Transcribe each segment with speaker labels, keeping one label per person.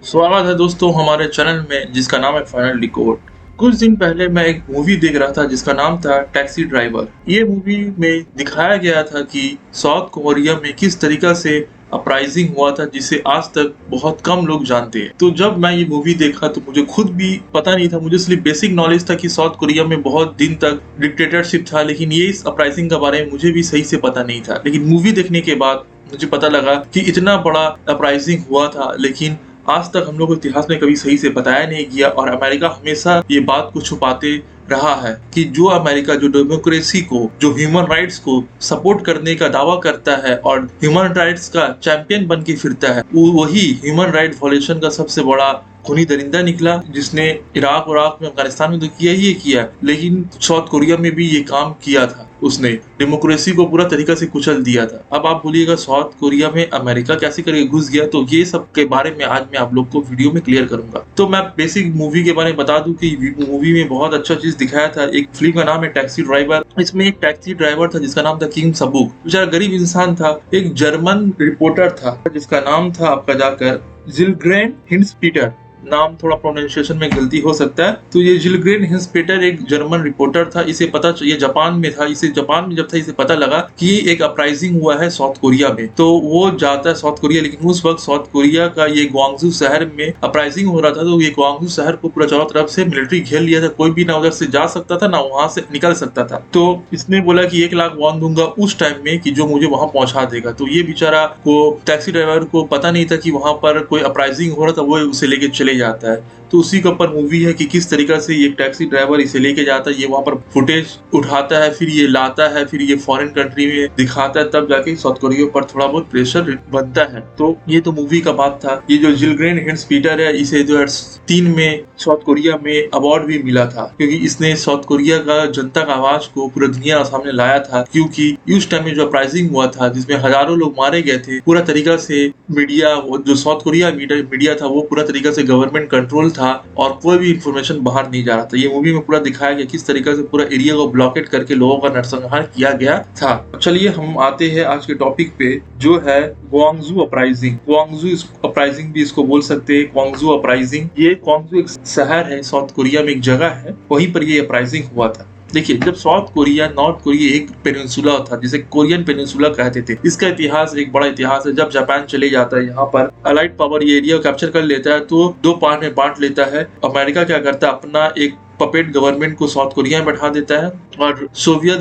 Speaker 1: स्वागत है दोस्तों हमारे चैनल में जिसका नाम है फाइनल डिकोड। कुछ दिन पहले मैं एक मूवी देख रहा था जिसका नाम था टैक्सी ड्राइवर। ये मूवी में दिखाया गया था कि साउथ कोरिया में किस तरीका से अपराइजिंग हुआ था जिसे आज तक बहुत कम लोग जानते हैं। तो जब मैं ये मूवी देखा तो मुझे खुद भी पता नहीं था, मुझे सिर्फ बेसिक नॉलेज था कि साउथ कोरिया में बहुत दिन तक डिक्टेटरशिप था, लेकिन ये इस अपराइजिंग के बारे में मुझे भी सही से पता नहीं था। लेकिन मूवी देखने के बाद मुझे पता लगा कि इतना बड़ा अपराइजिंग हुआ था, लेकिन आज तक हम लोग को इतिहास में कभी सही से बताया नहीं गया। और अमेरिका हमेशा ये बात को छुपाते रहा है कि जो अमेरिका जो डेमोक्रेसी को, जो ह्यूमन राइट्स को सपोर्ट करने का दावा करता है और ह्यूमन राइट्स का चैंपियन बन के फिरता है, वो वही ह्यूमन राइट वायलेशन का सबसे बड़ा खूनी दरिंदा निकला, जिसने इराक में, अफगानिस्तान में तो किया ही किया, लेकिन साउथ कोरिया में भी ये काम किया था। उसने डेमोक्रेसी को पूरा तरीका से कुचल दिया था। अब आप बोलिएगा साउथ कोरिया में अमेरिका कैसे करके घुस गया, तो ये सब के बारे में आज मैं आप लोग को वीडियो में क्लियर करूंगा। तो मैं बेसिक मूवी के बारे में बता दूं कि मूवी में बहुत अच्छा चीज दिखाया था। एक फिल्म का नाम है टैक्सी ड्राइवर। इसमें एक टैक्सी ड्राइवर था जिसका नाम था किम सबूक। बेचारा गरीब इंसान था। एक जर्मन रिपोर्टर था जिसका नाम था आपका जाकर जिलग्रेन हिंसपीटर। नाम थोड़ा प्रोनाउंसिएशन में गलती हो सकता है। तो ये जिलग्रेन हिंसपीटर एक जर्मन रिपोर्टर था। इसे पता, ये जापान में था। इसे जापान में जब था इसे पता लगा कि एक अपराइजिंग हुआ है साउथ कोरिया में, तो वो जाता है साउथ कोरिया। लेकिन उस वक्त साउथ कोरिया का ये ग्वांगजू शहर में अपराइजिंग हो रहा था, तो ये ग्वांगजू शहर को पूरा चारों तरफ से मिलिट्री घेर लिया था। कोई भी ना उधर से जा सकता था ना वहां से निकल सकता था। तो इसने बोला कि 1 लाख वॉन दूंगा उस टाइम में कि जो मुझे वहां पहुंचा देगा। तो ये बेचारा को, टैक्सी ड्राइवर को पता नहीं था कि वहां पर कोई अपराइजिंग हो रहा था। वो उसे लेके चले जाता है। तो उसी के ऊपर मूवी है कि किस तरीका से ये टैक्सी ड्राइवर इसे लेके जाता है, ये वहां पर फुटेज उठाता है, फिर ये लाता है, फिर ये फॉरेन कंट्री में दिखाता है, तब जाके साउथ कोरिया पर थोड़ा बहुत प्रेशर बनता है। तो ये तो मूवी का बात था। ये जो जिलग्रेन हिंसपीटर है, इसे 2003 में साउथ कोरिया में अवार्ड भी मिला था, क्योंकि इसने साउथ कोरिया का जनता का आवाज को पूरा दुनिया के सामने लाया था। क्योंकि उस टाइम में जो अपराइजिंग हुआ था जिसमें हजारों लोग मारे गए थे, पूरा तरीका से मीडिया, जो साउथ कोरिया मीडिया था, वो पूरा तरीका से गवर्नमेंट कंट्रोल था और कोई भी इंफॉर्मेशन बाहर नहीं जा रहा था। ये मूवी में पूरा दिखाया गया किस तरीके से पूरा एरिया को ब्लॉकेट करके लोगों का नरसंहार किया गया था। चलिए हम आते हैं आज के टॉपिक पे, जो है ग्वांगजू अपराइजिंग। ग्वांगजू अपराइजिंग भी इसको बोल सकते हैं, ग्वांगजू अपराइजिंग। ये ग्वांगजू एक शहर है साउथ कोरिया में, एक जगह है, वहीं पर ये अपराइजिंग हुआ था। देखिए, जब साउथ कोरिया, नॉर्थ कोरिया एक पेनिनसुला था जिसे कोरियन पेनिनसुला कहते थे। इसका इतिहास एक बड़ा इतिहास है। जब जापान चले जाता है यहाँ पर, अलाइड पावर ये एरिया कैप्चर कर लेता है, तो 2 पार्ट में बांट लेता है। अमेरिका क्या करता है, अपना एक पपेट गवर्नमेंट को साउथ कोरिया में बैठा देता है, और सोवियत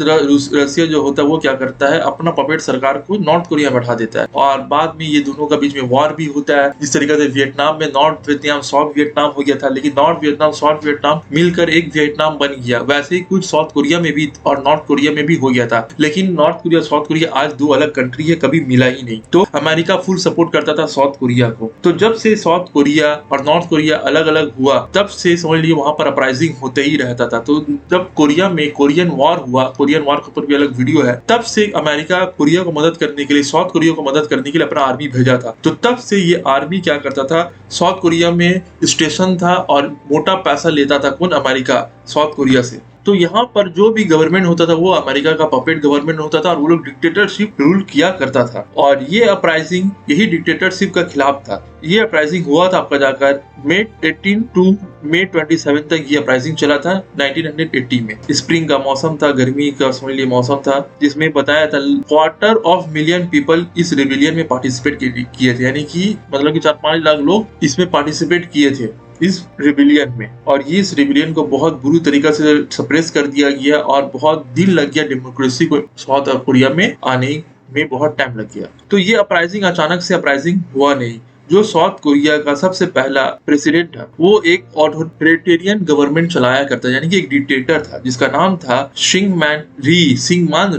Speaker 1: रसिया जो होता है वो क्या करता है, अपना पपेट सरकार को नॉर्थ कोरिया में बैठा देता है। और बाद में ये दोनों का बीच में वॉर भी होता है। जिस तरीके से वियतनाम में नॉर्थ वियतनाम साउथ वियतनाम हो गया था, लेकिन नॉर्थ वियतनाम साउथ वियतनाम मिलकर एक वियतनाम बन गया। वैसे ही कुछ साउथ कोरिया में भी और नॉर्थ कोरिया में भी हो गया था। लेकिन नॉर्थ कोरिया साउथ कोरिया आज 2 अलग कंट्री है, कभी मिला ही नहीं। तो अमेरिका फुल सपोर्ट करता था साउथ कोरिया को। तो जब से साउथ कोरिया और नॉर्थ कोरिया अलग अलग हुआ, तब से समझ लीजिए वहां पर अपराइजिंग होते ही रहता था। तो जब कोरिया में कोरियन वॉर हुआ, कोरियन वॉर के ऊपर भी अलग वीडियो है, तब से अमेरिका कोरिया को मदद करने के लिए, साउथ कोरिया को मदद करने के लिए अपना आर्मी भेजा था। तो तब से ये आर्मी क्या करता था, साउथ कोरिया में स्टेशन था और मोटा पैसा लेता था। कौन? अमेरिका साउथ कोरिया से। तो यहाँ पर जो भी गवर्नमेंट होता था वो अमेरिका का पपेट गवर्नमेंट होता था और वो लोग डिक्टेटरशिप रूल किया करता था। और ये अपराइजिंग यही डिक्टेटरशिप का खिलाफ था। ये अपराइजिंग हुआ था आपका जाकर मई 18 टू मई 27 तक ये अपराइजिंग चला था 1980 में। स्प्रिंग का मौसम था, गर्मी का समझ लिए मौसम था, जिसमें बताया था 250,000 पीपल इस रिविलियन में पार्टिसिपेट किए थे। यानी कि मतलब कि 4-5 लाख लोग इसमें पार्टिसिपेट किए थे इस रिबिलियन में। और ये इस रिबिलियन को बहुत बुरी तरीके से सप्रेस कर दिया गया और बहुत दिन लग गया डेमोक्रेसी को साउथ कोरिया में आने में, बहुत टाइम लग गया। तो ये अपराइजिंग अचानक से अपराइजिंग हुआ नहीं। जो साउथ कोरिया का सबसे पहला प्रेसिडेंट था, वो एक ऑथोरिटेरियन गवर्नमेंट चलाया करता, यानी कि एक डिक्टेटर था जिसका नाम था सिंगमान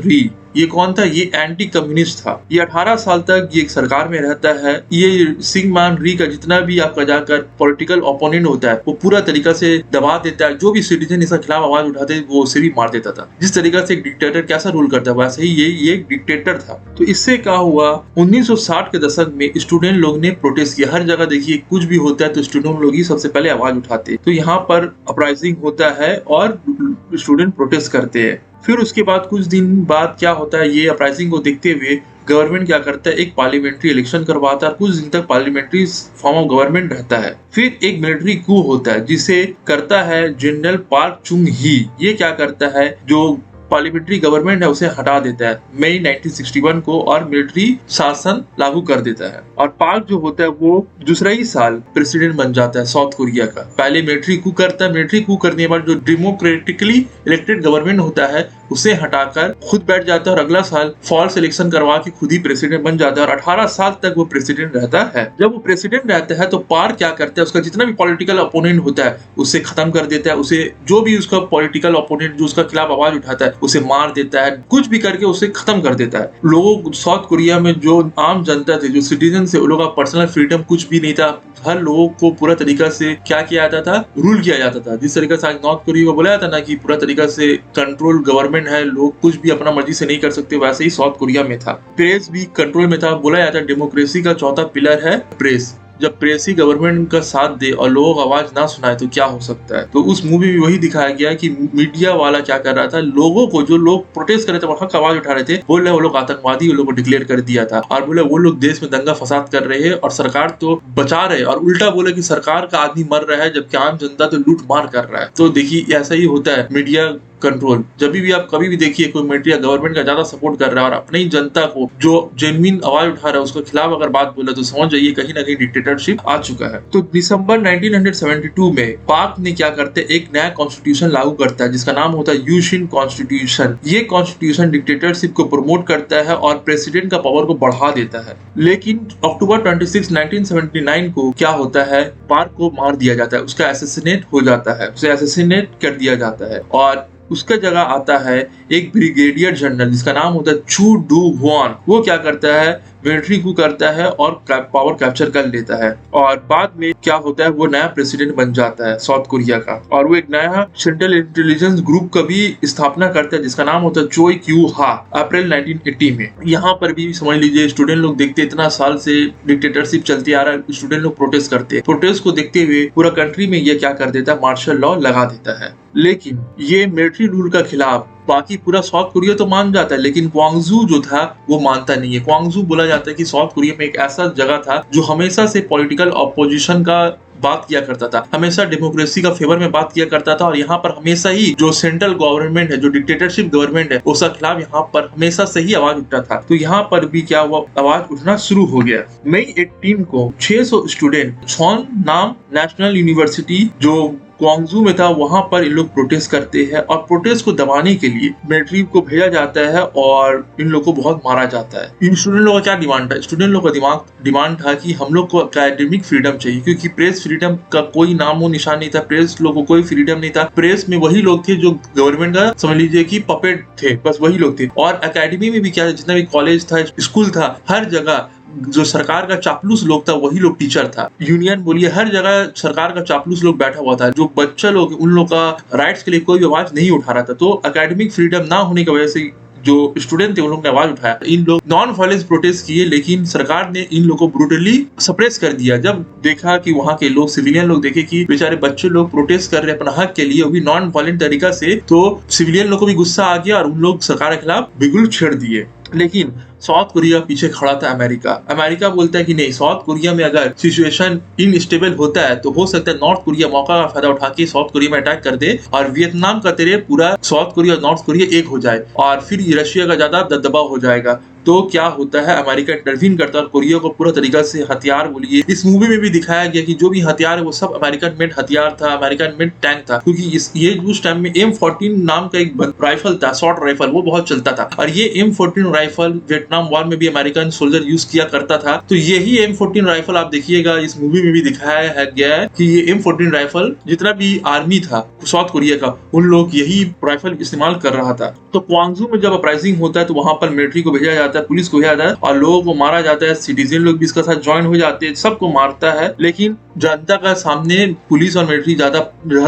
Speaker 1: री। ये कौन था? ये एंटी कम्युनिस्ट था। ये 18 साल तक ये सरकार में रहता है। ये सिंगमान री का जितना भी आपका जाकर पॉलिटिकल ओपोनेंट होता है वो पूरा तरीका से दबा देता है। जो भी सिटीजन इसके खिलाफ आवाज उठाते वो उसे भी मार देता था। जिस तरीका से एक डिक्टेटर कैसा रूल करता है, वैसे ही ये एक डिक्टेटर था। तो इससे क्या हुआ, 1960 के दशक में स्टूडेंट लोग ने प्रोटेस्ट किया। हर जगह देखिए कुछ भी होता है तो स्टूडेंट लोग ही सबसे पहले आवाज उठाते। तो यहाँ पर अपराइजिंग होता है और स्टूडेंट प्रोटेस्ट करते हैं। फिर उसके बाद कुछ दिन बाद क्या होता है, ये अपराइजिंग को देखते हुए गवर्नमेंट क्या करता है, एक पार्लियामेंट्री इलेक्शन करवाता है, कुछ दिन तक पार्लियामेंट्री फॉर्म ऑफ गवर्नमेंट रहता है। फिर एक मिलिट्री कू होता है जिसे करता है जनरल पार्क चुंग ही। ये क्या करता है, जो पार्लियामेंट्री गवर्नमेंट है उसे हटा देता है मई 1961 को और मिलिट्री शासन लागू कर देता है। और पार्क जो होता है वो दूसरा ही साल प्रेसिडेंट बन जाता है साउथ कोरिया का। पहले मिलिट्री कू करता है, मिलिट्री कू करने के बाद जो डेमोक्रेटिकली इलेक्टेड गवर्नमेंट होता है उसे हटाकर खुद बैठ जाता है और अगला साल फॉल्स इलेक्शन करवा के खुद ही प्रेसिडेंट बन जाता है और 18 साल तक वो प्रेसिडेंट रहता है। जब वो प्रेसिडेंट रहता है तो पार्क क्या करता है, उसका जितना भी पॉलिटिकल अपोनेंट होता है उसे खत्म कर देता है, उसे जो भी उसका पॉलिटिकल अपोनेंट जो उसका खिलाफ आवाज उठाता है उसे मार देता है, कुछ भी करके उसे खत्म कर देता है। लोगों साउथ कोरिया में जो आम जनता थे, जो सिटीजन थे, उन लोगों का पर्सनल फ्रीडम कुछ भी नहीं था। हर लोगों को पूरा तरीका से क्या किया जाता था, रूल किया जाता था। जिस तरीके से आज नॉर्थ कोरिया को बोला जाता ना कि पूरा तरीका से कंट्रोल गवर्नमेंट है, लोग कुछ भी अपना मर्जी से नहीं कर सकते, वैसे ही साउथ कोरिया में था। प्रेस भी कंट्रोल में था। बोला जाता है डेमोक्रेसी का चौथा पिलर है प्रेस। जब प्रेस ही गवर्नमेंट का साथ दे और लोगों को आवाज ना सुनाए तो क्या हो सकता है। तो उस मूवी में वही दिखाया गया कि मीडिया वाला क्या कर रहा था, लोगों को, जो लोग प्रोटेस्ट कर रहे थे, वहां का आवाज उठा रहे थे, बोल रहे वो लोग आतंकवादी उन लोगों को डिक्लेयर कर दिया था और बोले वो लोग देश में दंगा फसाद कर रहे हैं और सरकार तो बचा रहे, और उल्टा बोले कि सरकार का आदमी मर रहा है जबकि आम जनता तो लूट मार कर रहा है। तो देखिए ऐसा ही होता है मीडिया कंट्रोल। जब भी आप कभी भी देखिए कोई मीडिया गवर्नमेंट का ज्यादा सपोर्ट कर रहा है और अपनी ही जनता को जो जेन्युइन आवाज उठा रहा है उसके खिलाफ अगर बात बोले तो समझ जाइए कहीं ना कहीं डिक्टेटरशिप आ चुका है। तो दिसंबर 1972 में पाक ने क्या करते, एक नया कॉन्स्टिट्यूशन लागू करता है जिसका नाम होता है यूशिन कॉन्स्टिट्यूशन। ये कॉन्स्टिट्यूशन डिक्टेटरशिप को प्रमोट करता है और प्रेसिडेंट का पावर को बढ़ा देता है। लेकिन अक्टूबर 26, 1979 को क्या होता है, पार्क को मार दिया जाता है, उसका असैसिनेट हो जाता है, उसे असैसिनेट कर दिया जाता है और उसका जगह आता है एक ब्रिगेडियर जनरल जिसका नाम होता है चू डू हुआन। वो क्या करता है, मिलिट्री कू करता है और पावर कैप्चर कर लेता है और बाद में क्या होता है, वो नया प्रेसिडेंट बन जाता है साउथ कोरिया का। और वो एक नया सेंट्रल इंटेलिजेंस ग्रुप का भी स्थापना करता है जिसका नाम होता है चोई क्यू हा, अप्रैल 1980 में। यहाँ पर भी समझ लीजिए स्टूडेंट लोग देखते इतना साल से डिक्टेटरशिप चलती आ रहा है, स्टूडेंट लोग प्रोटेस्ट करते हैं। प्रोटेस्ट को देखते हुए पूरा कंट्री में ये क्या कर देता है, मार्शल लॉ लगा देता है। लेकिन ये मिलिट्री रूल का खिलाफ बाकी पूरा साउथ कोरिया तो मान जाता है, लेकिन ग्वांगजू जो था वो मानता नहीं है। ग्वांगजू बोला जाता है कि साउथ कोरिया में एक ऐसा जगह था जो हमेशा से पॉलिटिकल ऑपोजिशन का बात किया करता था, हमेशा डेमोक्रेसी का फेवर में बात किया करता था और यहाँ पर हमेशा ही जो सेंट्रल गवर्नमेंट है, जो डिक्टेटरशिप गवर्नमेंट है, उसका खिलाफ यहाँ पर हमेशा से ही आवाज उठा था। तो यहाँ पर भी क्या हुआ, आवाज उठना शुरू हो गया। मई 18 को 600 स्टूडेंट छॉन नाम नेशनल यूनिवर्सिटी जो ग्वांगजू में था वहां पर इन लोग प्रोटेस्ट करते हैं और प्रोटेस्ट को दबाने के लिए मिलिट्री को भेजा जाता है और इन लोग को बहुत मारा जाता है। इन स्टूडेंट लोगों का क्या डिमांड था, स्टूडेंट लोगों का डिमांड था कि हम लोग को एकेडमिक फ्रीडम चाहिए, क्योंकि प्रेस फ्रीडम का कोई नामो निशान नहीं था, प्रेस लोगों को कोई फ्रीडम नहीं था। प्रेस में वही लोग थे जो गवर्नमेंट का समझ लीजिए कि पपेट थे, बस वही लोग थे। और अकेडमी में भी क्या, जितना भी कॉलेज था, स्कूल था, हर जगह जो सरकार का चापलूस लोग था वही लोग टीचर था। यूनियन बोलिए, हर जगह सरकार का चापलूस लोग बैठा हुआ था। जो बच्चा लोग, उन लोग का राइट्स के लिए कोई आवाज नहीं उठा रहा था। तो एकेडमिक फ्रीडम ना होने की वजह से जो स्टूडेंट थे उन लोगों ने आवाज उठाया। इन लोग नॉन वायलेंस प्रोटेस्ट किए, लेकिन सरकार ने इन लोगों को ब्रूटली सप्रेस कर दिया। जब देखा कि वहां के लोग, सिविलियन लोग देखे कि बेचारे बच्चे लोग प्रोटेस्ट कर रहे हैं अपना हक के लिए, वो भी नॉन वायलेंट तरीका से, तो सिविलियन लोग को भी गुस्सा आ गया और उन लोग सरकार के खिलाफ बिगुल छेड़ दिए। लेकिन साउथ कोरिया पीछे खड़ा था अमेरिका बोलता है कि नहीं, साउथ कोरिया में अगर सिचुएशन इनस्टेबल होता है तो हो सकता है नॉर्थ कोरिया मौका का फायदा उठा के साउथ कोरिया में अटैक कर दे और वियतनाम का तेरे पूरा साउथ कोरिया और नॉर्थ कोरिया एक हो जाए और फिर रशिया का ज्यादा दबदबा हो जाएगा। तो क्या होता है, अमेरिका इंटरवीन करता है और कोरिया को पूरा तरीका से हथियार बोलिए, इस मूवी में भी दिखाया गया कि जो भी हथियार है वो सब अमेरिकन मेड हथियार था, अमेरिकन मेड टैंक था। क्योंकि ये उस टाइम में M14 नाम का एक राइफल था, शॉर्ट राइफल, वो बहुत चलता था और ये M14 राइफल वियतनाम वॉर में भी अमेरिकन सोल्जर यूज किया करता था। तो यही M14 राइफल आप देखिएगा इस मूवी में भी दिखाया गया है कि ये M14 राइफल जितना भी आर्मी था साउथ कोरिया का, उन लोग यही राइफल इस्तेमाल कर रहा था। तो ग्वांगजू में जब अपराइजिंग होता है तो वहां पर मिलिट्री को भेजा जाता है, पुलिस को भेजा जाता है और लोगों को मारा जाता है। सिटीजन लोग भी इसके साथ ज्वाइन हो जाते हैं, सबको मारता है। लेकिन जनता का सामने पुलिस और मिलिट्री ज्यादा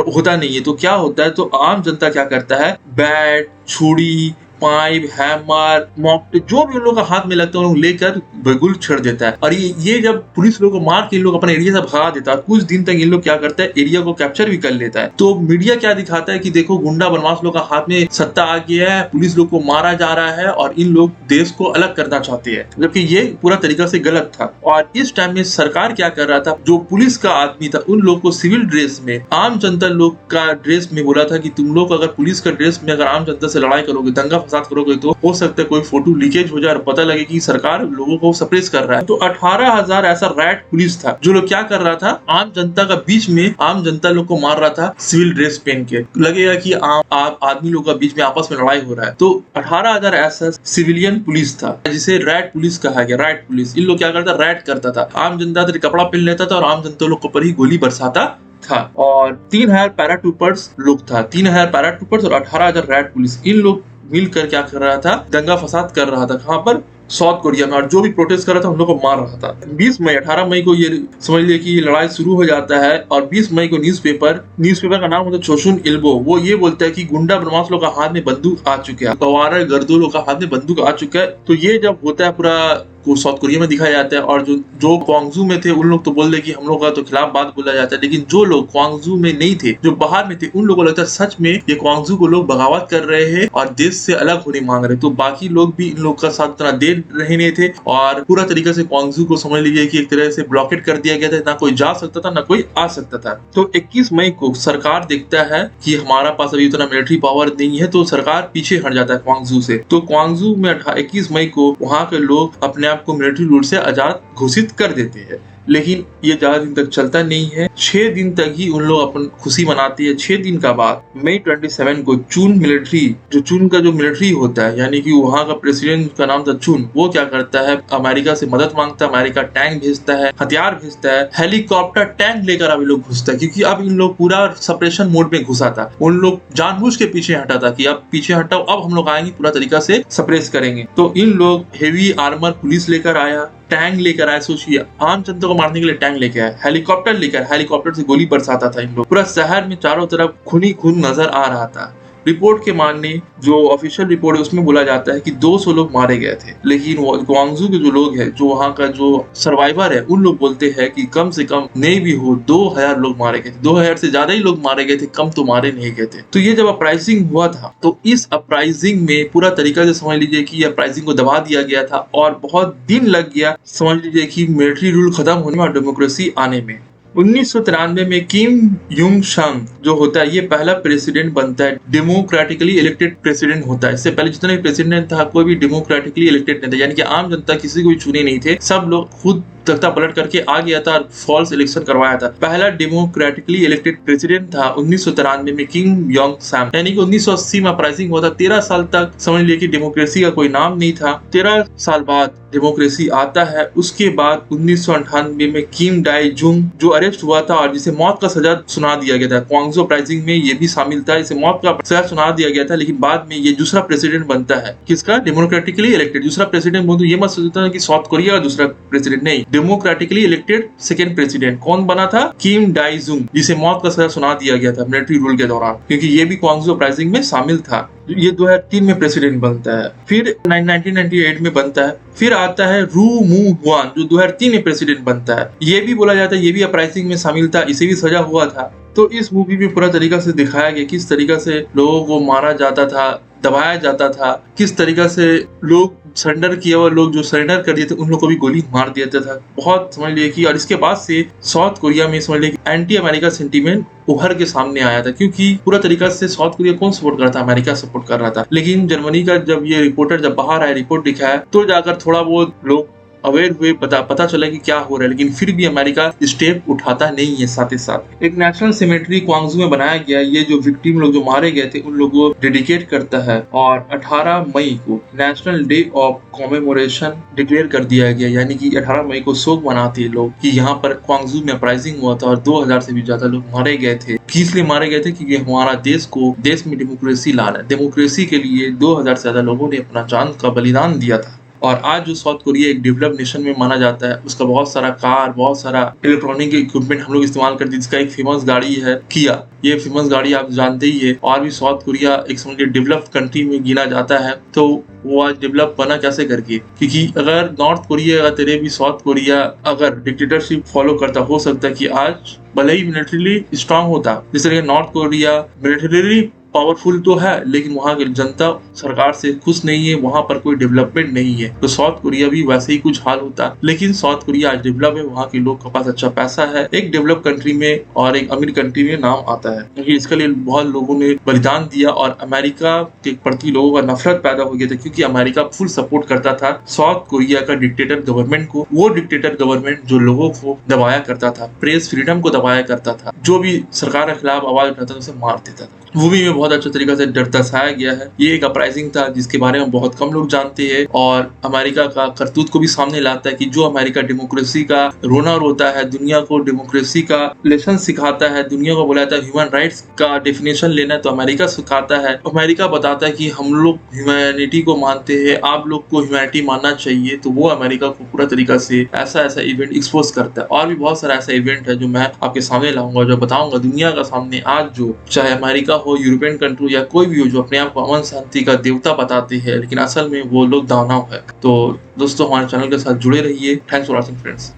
Speaker 1: होता नहीं है। तो क्या होता है, तो आम जनता क्या करता है, बैट, छुरी, पाइप, हैमर, मॉक, जो भी उन लोग का हाथ में लगता है उन लोग लेकर बिल्कुल छेड़ देता है। और ये जब पुलिस लोग को मार के इन लोग अपने एरिया से भगा देता है, कुछ दिन तक इन लोग क्या करता है, एरिया को कैप्चर भी कर लेता है। तो मीडिया क्या दिखाता है कि देखो गुंडा बदमाश लोग का हाथ में सत्ता आ गया है, पुलिस लोग को मारा जा रहा है और इन लोग देश को अलग करना चाहते हैं, जबकि ये पूरा तरीका से गलत था। और इस टाइम में सरकार क्या कर रहा था, जो पुलिस का आदमी था उन लोग को सिविल ड्रेस में, आम जनता लोग का ड्रेस में बोला था कि तुम लोग अगर पुलिस का ड्रेस में अगर आम जनता से लड़ाई करोगे, दंगा फसाद करोगे, तो हो सकता है कोई फोटो लीकेज हो जाए और पता लगे कि सरकार लोगों को सप्रेस कर रहा है। तो 18,000 ऐसा रैट पुलिस था जो लोग क्या कर रहा था, आम जनता का बीच में आम जनता लोग को मार रहा था सिविल ड्रेस पहन के। लगेगा कि आदमी लोग का बीच में आपस में लड़ाई हो रहा है। तो 18,000 ऐसा सिविलियन पुलिस था जिसे रैट पुलिस कहा गया। रैट पुलिस, इन लोग क्या करता, रैट करता था, आम जनता से कपड़ा पहन लेता था और आम जनता लोग पर ही गोली बरसाता था। और 3,000 पैराट्रूपर्स लोग था, 3,000 पैराट्रूपर्स और 18,000 रैट पुलिस, इन लोग मिलकर क्या कर रहा था, दंगा फसाद कर रहा था। कहां पर, साउथ कोरिया में। और जो भी प्रोटेस्ट कर रहा था उन लोग को मार रहा था। 18 मई को ये समझ लिया कि ये लड़ाई शुरू हो जाता है। और 20 मई को न्यूज़पेपर का नाम होता है चोसुन इल्बो, वो ये बोलता है कि गुंडा बदमाश लोग का हाथ में बंदूक आ चुके हैं, गवारा गर्दो लोग का हाथ में बंदूक आ चुका है। तो ये जब होता है पूरा को साउथ कोरिया में दिखाया जाता है। और जो क्वांगजू में थे उन लोग तो बोल रहे कि हम लोग का तो खिलाफ बात बोला जाता है, लेकिन जो लोग क्वांगजू में नहीं थे, जो बाहर में थे, उन लोगों को लगता है सच में ये क्वांगजू को लोग बगावत कर रहे हैं और देश से अलग होने मांग रहे। तो बाकी लोग भी इन लोग का साथ उतना दे रहे नहीं थे और पूरा तरीके से क्वांगजू को समझ लीजिए कि एक तरह से ब्लॉकेट कर दिया गया था, ना कोई जा सकता था ना कोई आ सकता था। तो 21 मई को सरकार देखता है कि हमारा पास अभी उतना मिलिट्री पावर नहीं है, तो सरकार पीछे हट जाता है क्वांगजू से। तो क्वांगजू में 21 मई को वहां के लोग अपने आप को मिलिट्री रूल से आजाद घोषित कर देते हैं। लेकिन ये ज्यादा दिन तक चलता नहीं है, 6 दिन तक ही उन लोग अपन खुशी मनाते हैं। 6 दिन का बाद मई 27 को चुन मिलिट्री, जो चुन का जो मिलिट्री होता है, यानी कि वहाँ का प्रेसिडेंट का नाम था चुन, वो क्या करता है, अमेरिका से मदद मांगता है, अमेरिका टैंक भेजता है, हथियार भेजता है, हेलीकॉप्टर टैंक लेकर अब लोग घुसता है, क्योंकि अब इन लोग पूरा सप्रेशन मोड में घुसा था। उन लोग जानबूझ के पीछे हटा था कि अब पीछे हटाओ, अब हम लोग आएंगे, पूरा तरीका से सप्रेस करेंगे। तो इन लोग हेवी आर्मर पुलिस लेकर आया, टैंक लेकर आए, सोचिए आम जनता को मारने के लिए टैंक लेके आए, हेलीकॉप्टर लेकर, हेलीकॉप्टर से गोली बरसाता था इन लोग। पूरा शहर में चारों तरफ खून ही खून नजर आ रहा था। रिपोर्ट के मानने, जो ऑफिशियल रिपोर्ट है उसमें बोला जाता है कि 200 लोग मारे गए थे, लेकिन ग्वांगजू के जो लोग हैं, जो वहाँ का जो सर्वाइवर है, उन लोग बोलते हैं कि कम से कम नहीं भी हो 2000 लोग मारे गए थे, 2000 से ज्यादा ही लोग मारे गए थे, कम तो मारे नहीं गए थे। तो ये जब अपराइजिंग हुआ था, तो इस अपराइजिंग में पूरा तरीका से समझ लीजिए कि अपराइजिंग को दबा दिया गया था और बहुत दिन लग गया समझ लीजिए कि मिलिट्री रूल खत्म होने में और डेमोक्रेसी आने में। 1993 में किम युंग शंग जो होता है, ये पहला प्रेसिडेंट बनता है, डेमोक्रेटिकली इलेक्टेड प्रेसिडेंट होता है। इससे पहले जितने भी प्रेसिडेंट था, कोई भी डेमोक्रेटिकली इलेक्टेड नहीं था, यानी कि आम जनता किसी को भी चुने नहीं थे, सब लोग खुद तख्ता पलट करके आ गया था और फॉल्स इलेक्शन करवाया था। पहला डेमोक्रेटिकली इलेक्टेड प्रेसिडेंट था 1993 में किम योंग सैम, यानी कि 1980 में अपराइजिंग हुआ था। 13 साल तक समझ लिए कि डेमोक्रेसी का कोई नाम नहीं था। 13 साल बाद डेमोक्रेसी आता है। उसके बाद 1998 में किम डाई जुंग जो अरेस्ट हुआ था और जिसे मौत का सजा सुना दिया गया था, क्वांगजू अपराइजिंग में ये भी शामिल था, इसे मौत का सजा सुना दिया गया था। लेकिन बाद में ये दूसरा प्रेसिडेंट बनता है, किसका, डेमोक्रेटिकली इलेक्टेड दूसरा प्रेसिडेंट। बोलते ये मत सोचता कि साउथ कोरिया का दूसरा प्रेसिडेंट, नहीं, डेमोक्रेटिकली इलेक्टेड सेकेंड प्रेसिडेंट कौन बना था, किम डाई जुंग, जिसे मौत का सजा सुना दिया गया था मिलिट्री रूल के दौरान, क्योंकि ये भी क्वांगजू अपराइजिंग में शामिल था। ये 2003 में प्रेसिडेंट बनता है। फिर 1998 में बनता है। फिर आता है रू मू हुआन जो 2003 में प्रेसिडेंट बनता है। ये भी बोला जाता है ये भी अपराइजिंग में शामिल था, इसे भी सजा हुआ था। तो इस मूवी में पूरा तरीका से दिखाया गया किस तरीका से लोगों को मारा जाता था, दबाया जाता था, किस तरीका से लोग सरेंडर किया हुआ लोग जो सरेंडर कर दिए थे उन लोग को भी गोली मार दिया था। बहुत समझ लिए कि, और इसके बाद से साउथ कोरिया में समझ लिए कि एंटी अमेरिका सेंटीमेंट उभर के सामने आया था, क्योंकि पूरा तरीका से साउथ कोरिया कौन सपोर्ट कर रहा था, अमेरिका सपोर्ट कर रहा था। लेकिन जर्मनी का जब ये रिपोर्टर जब बाहर आया, रिपोर्ट दिखाया, तो जाकर थोड़ा बहुत लोग अवेयर हुए, पता चला कि क्या हो रहा है। लेकिन फिर भी अमेरिका स्टेप उठाता नहीं है। साथ ही साथ एक नेशनल सिमेट्री क्वांगजू में बनाया गया, ये जो विक्टिम लोग जो मारे गए थे उन लोगों को डेडिकेट करता है और 18 मई को national day of commemoration declare कर दिया गया, यानी कि 18 मई को शोक मनाते हैं लोग कि यहाँ पर क्वांगजू में अपराइजिंग हुआ था और 2000 से भी ज्यादा लोग मारे गए थे। किस लिए मारे गए थे, क्योंकि हमारा देश में डेमोक्रेसी लाना है। डेमोक्रेसी के लिए 2000 से ज्यादा लोगों ने अपना जान का बलिदान दिया था। और आज जो साउथ कोरिया एक डेवलप नेशन में माना जाता है, उसका बहुत सारा कार, बहुत सारा इलेक्ट्रॉनिक इक्विपमेंट हम लोग इस्तेमाल करते हैं, जिसका एक फेमस गाड़ी है किया। ये फेमस गाड़ी आप जानते ही है। और भी साउथ कोरिया एक समझिए डेवलप कंट्री में गिना जाता है। तो वो आज डेवलप बना कैसे करके, क्योंकि अगर नॉर्थ कोरिया या तेरे भी साउथ कोरिया अगर डिक्टेटरशिप फॉलो करता, हो सकता है कि आज भले ही मिलिट्रीली स्ट्रांग होता, जिस तरह नॉर्थ कोरिया मिलिट्रीली पावरफुल तो है, लेकिन वहाँ की जनता सरकार से खुश नहीं है, वहाँ पर कोई डेवलपमेंट नहीं है। तो साउथ कोरिया भी वैसे ही कुछ हाल होता, लेकिन साउथ कोरिया आज डेवलप है, वहाँ के लोग के पास अच्छा पैसा है, एक डेवलप कंट्री में और एक अमीर कंट्री में नाम आता है, क्योंकि इसके लिए बहुत लोगों ने बलिदान दिया और अमेरिका के प्रति लोगों का नफरत पैदा हो गया था, क्योंकि अमेरिका फुल सपोर्ट करता था साउथ कोरिया का डिक्टेटर गवर्नमेंट को। वो डिक्टेटर गवर्नमेंट जो लोगों को दबाया करता था, प्रेस फ्रीडम को दबाया करता था, जो भी सरकार के खिलाफ आवाज उठाता था उसे मार देता था। मूवी में बहुत अच्छे तरीके से दर्शाया गया है। ये एक अपराइजिंग था जिसके बारे में बहुत कम लोग जानते हैं, और अमेरिका का करतूत को भी सामने लाता है कि जो अमेरिका डेमोक्रेसी का रोना रोता है, दुनिया को डेमोक्रेसी का लेसन सिखाता है, दुनिया को बुलाता है ह्यूमन राइट्स का डेफिनेशन लेना है, तो अमेरिका सिखाता है। अमेरिका बताता है कि हम लोग ह्यूमैनिटी को मानते हैं, आप लोग को ह्यूमैनिटी मानना चाहिए। तो वो अमेरिका को पूरा तरीका से ऐसा इवेंट एक्सपोज करता है। और भी बहुत सारा ऐसा इवेंट है जो मैं आपके सामने लाऊंगा, जो बताऊंगा दुनिया का सामने आज जो चाहे अमेरिका हो, यूरोपियन कंट्री या कोई भी हो, जो अपने आप को अमन शांति का देवता बताते हैं, लेकिन असल में वो लोग दानव है। तो दोस्तों हमारे चैनल के साथ जुड़े रहिए। Thanks for watching friends.